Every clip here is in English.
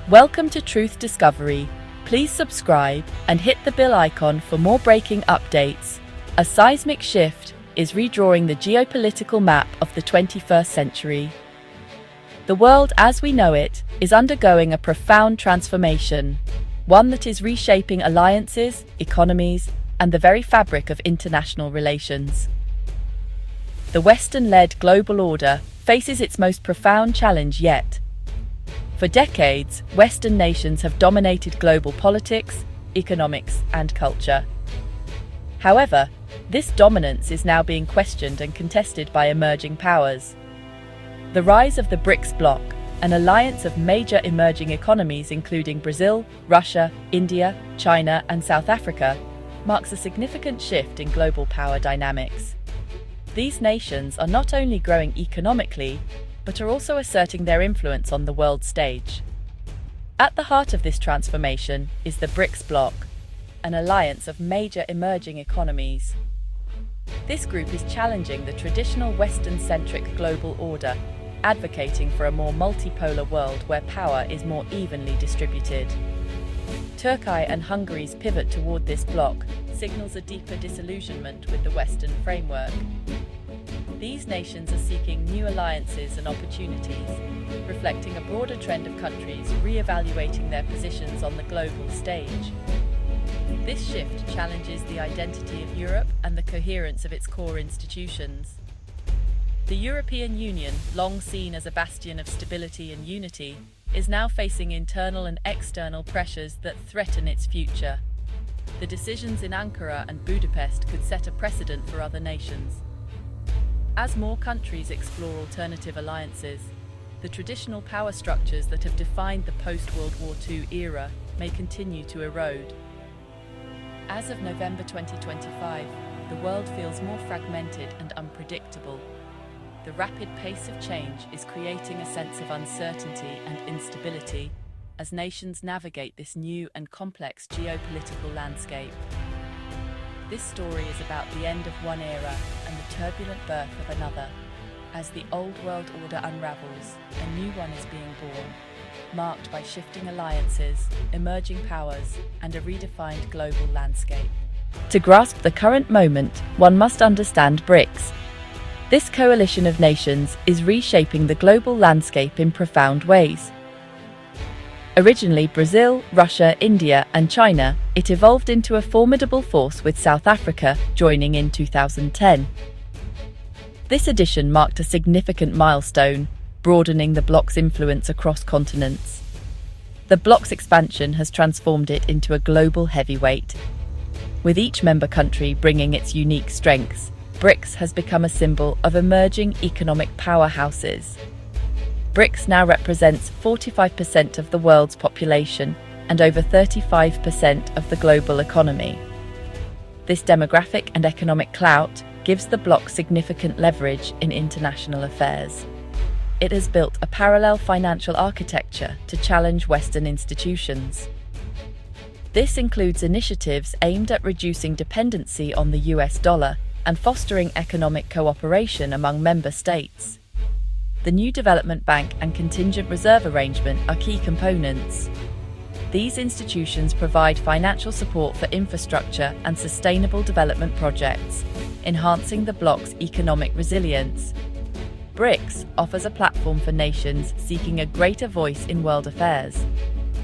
Welcome to Truth Discovery. Please subscribe and hit the bell icon for more breaking updates. A seismic shift is redrawing the geopolitical map of the 21st century. The world as we know it is undergoing a profound transformation, one that is reshaping alliances, economies, and the very fabric of international relations. The Western-led global order faces its most profound challenge yet. For decades, Western nations have dominated global politics, economics, and culture. However, this dominance is now being questioned and contested by emerging powers. The rise of the BRICS bloc, an alliance of major emerging economies including Brazil, Russia, India, China, and South Africa, marks a significant shift in global power dynamics. These nations are not only growing economically, but are also asserting their influence on the world stage. At the heart of this transformation is the BRICS bloc, an alliance of major emerging economies. This group is challenging the traditional Western-centric global order, advocating for a more multipolar world where power is more evenly distributed. Turkey and Hungary's pivot toward this bloc signals a deeper disillusionment with the Western framework. These nations are seeking new alliances and opportunities, reflecting a broader trend of countries re-evaluating their positions on the global stage. This shift challenges the identity of Europe and the coherence of its core institutions. The European Union, long seen as a bastion of stability and unity, is now facing internal and external pressures that threaten its future. The decisions in Ankara and Budapest could set a precedent for other nations. As more countries explore alternative alliances, the traditional power structures that have defined the post-World War II era may continue to erode. As of November 2025, the world feels more fragmented and unpredictable. The rapid pace of change is creating a sense of uncertainty and instability as nations navigate this new and complex geopolitical landscape. This story is about the end of one era and the turbulent birth of another. As the old world order unravels, a new one is being born, marked by shifting alliances, emerging powers, and a redefined global landscape. To grasp the current moment, one must understand BRICS. This coalition of nations is reshaping the global landscape in profound ways. Originally Brazil, Russia, India, and China, it evolved into a formidable force with South Africa joining in 2010. This addition marked a significant milestone, broadening the bloc's influence across continents. The bloc's expansion has transformed it into a global heavyweight. With each member country bringing its unique strengths, BRICS has become a symbol of emerging economic powerhouses. BRICS now represents 45% of the world's population and over 35% of the global economy. This demographic and economic clout gives the bloc significant leverage in international affairs. It has built a parallel financial architecture to challenge Western institutions. This includes initiatives aimed at reducing dependency on the US dollar and fostering economic cooperation among member states. The new Development Bank and Contingent Reserve Arrangement are key components. These institutions provide financial support for infrastructure and sustainable development projects, enhancing the bloc's economic resilience. BRICS offers a platform for nations seeking a greater voice in world affairs.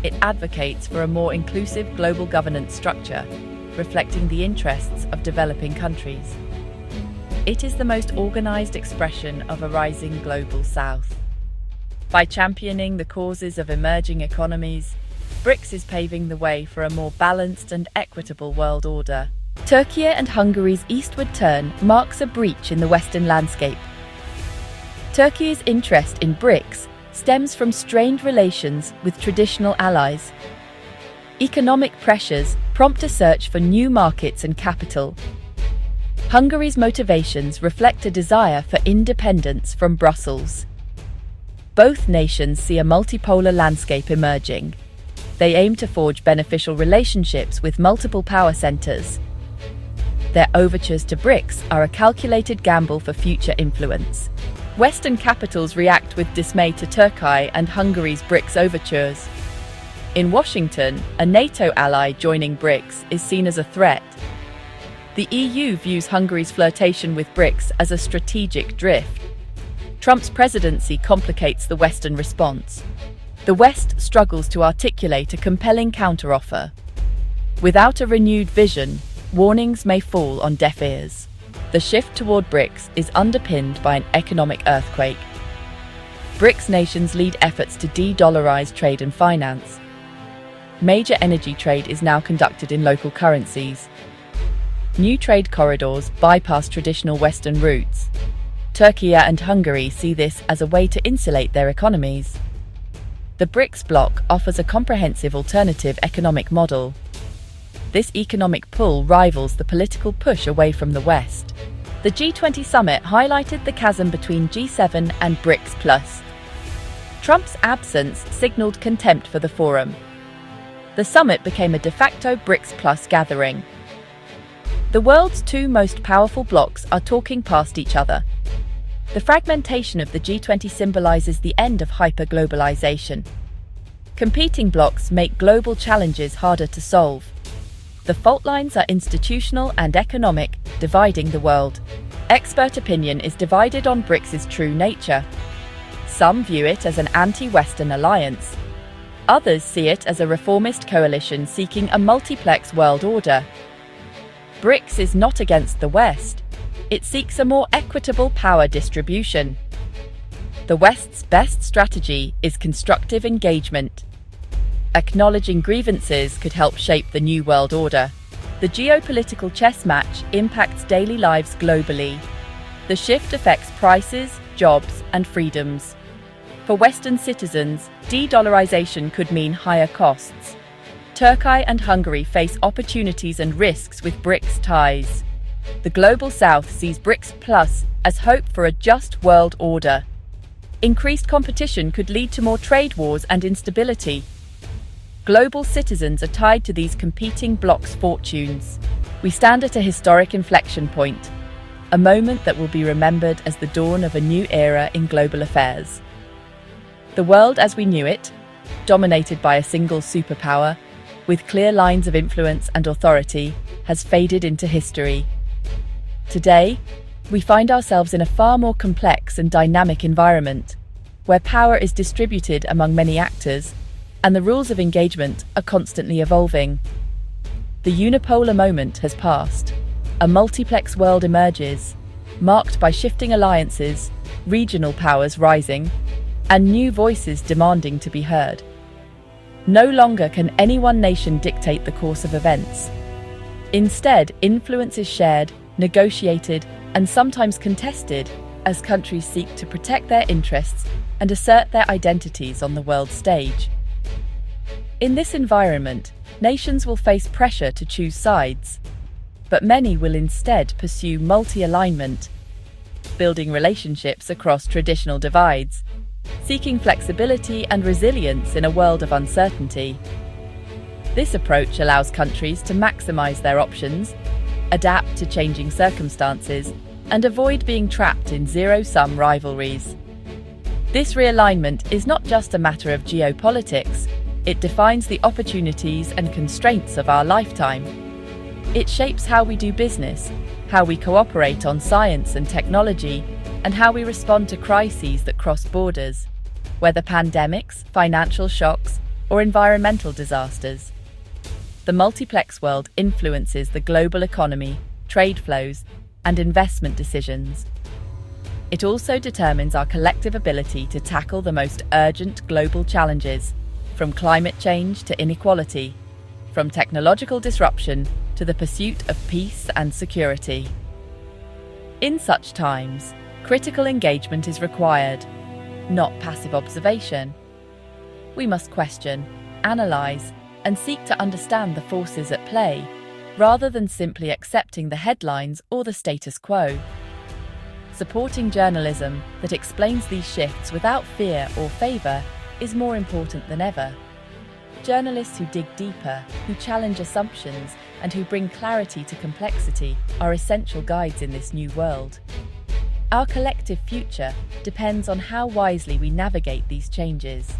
It advocates for a more inclusive global governance structure, reflecting the interests of developing countries. It is the most organized expression of a rising global south. By championing the causes of emerging economies, BRICS is paving the way for a more balanced and equitable world order. Turkey and Hungary's eastward turn marks a breach in the Western landscape. Turkey's interest in BRICS stems from strained relations with traditional allies. Economic pressures prompt a search for new markets and capital. Hungary's motivations reflect a desire for independence from Brussels. Both nations see a multipolar landscape emerging. They aim to forge beneficial relationships with multiple power centers. Their overtures to BRICS are a calculated gamble for future influence. Western capitals react with dismay to Turkey and Hungary's BRICS overtures. In Washington, a NATO ally joining BRICS is seen as a threat. The EU views Hungary's flirtation with BRICS as a strategic drift. Trump's presidency complicates the Western response. The West struggles to articulate a compelling counteroffer. Without a renewed vision, warnings may fall on deaf ears. The shift toward BRICS is underpinned by an economic earthquake. BRICS nations lead efforts to de-dollarize trade and finance. Major energy trade is now conducted in local currencies. New trade corridors bypass traditional Western routes. Turkey and Hungary see this as a way to insulate their economies. The BRICS bloc offers a comprehensive alternative economic model. This economic pull rivals the political push away from the West. The G20 summit highlighted the chasm between G7 and BRICS+. Trump's absence signaled contempt for the forum. The summit became a de facto BRICS+ gathering. The world's two most powerful blocs are talking past each other. The fragmentation of the G20 symbolizes the end of hyper-globalization. Competing blocs make global challenges harder to solve. The fault lines are institutional and economic, dividing the world. Expert opinion is divided on BRICS's true nature. Some view it as an anti-Western alliance. Others see it as a reformist coalition seeking a multiplex world order. BRICS is not against the West. It seeks a more equitable power distribution. The West's best strategy is constructive engagement. Acknowledging grievances could help shape the new world order. The geopolitical chess match impacts daily lives globally. The shift affects prices, jobs, and freedoms. For Western citizens, de-dollarization could mean higher costs. Turkey and Hungary face opportunities and risks with BRICS ties. The Global South sees BRICS+ as hope for a just world order. Increased competition could lead to more trade wars and instability. Global citizens are tied to these competing blocs' fortunes. We stand at a historic inflection point, a moment that will be remembered as the dawn of a new era in global affairs. The world as we knew it, dominated by a single superpower, with clear lines of influence and authority, has faded into history. Today, we find ourselves in a far more complex and dynamic environment, where power is distributed among many actors, and the rules of engagement are constantly evolving. The unipolar moment has passed. A multiplex world emerges, marked by shifting alliances, regional powers rising, and new voices demanding to be heard. No longer can any one nation dictate the course of events. Instead, influence is shared, negotiated, and sometimes contested as countries seek to protect their interests and assert their identities on the world stage. In this environment, nations will face pressure to choose sides, but many will instead pursue multi-alignment, building relationships across traditional divides, seeking flexibility and resilience in a world of uncertainty. This approach allows countries to maximize their options, adapt to changing circumstances, and avoid being trapped in zero-sum rivalries. This realignment is not just a matter of geopolitics, it defines the opportunities and constraints of our lifetime. It shapes how we do business, how we cooperate on science and technology, and how we respond to crises that cross borders, whether pandemics, financial shocks, or environmental disasters. The multiplex world influences the global economy, trade flows, and investment decisions. It also determines our collective ability to tackle the most urgent global challenges, from climate change to inequality, from technological disruption to the pursuit of peace and security. In such times, critical engagement is required, not passive observation. We must question, analyze, and seek to understand the forces at play, rather than simply accepting the headlines or the status quo. Supporting journalism that explains these shifts without fear or favor is more important than ever. Journalists who dig deeper, who challenge assumptions, and who bring clarity to complexity are essential guides in this new world. Our collective future depends on how wisely we navigate these changes.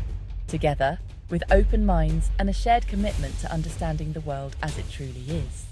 Together, with open minds and a shared commitment to understanding the world as it truly is.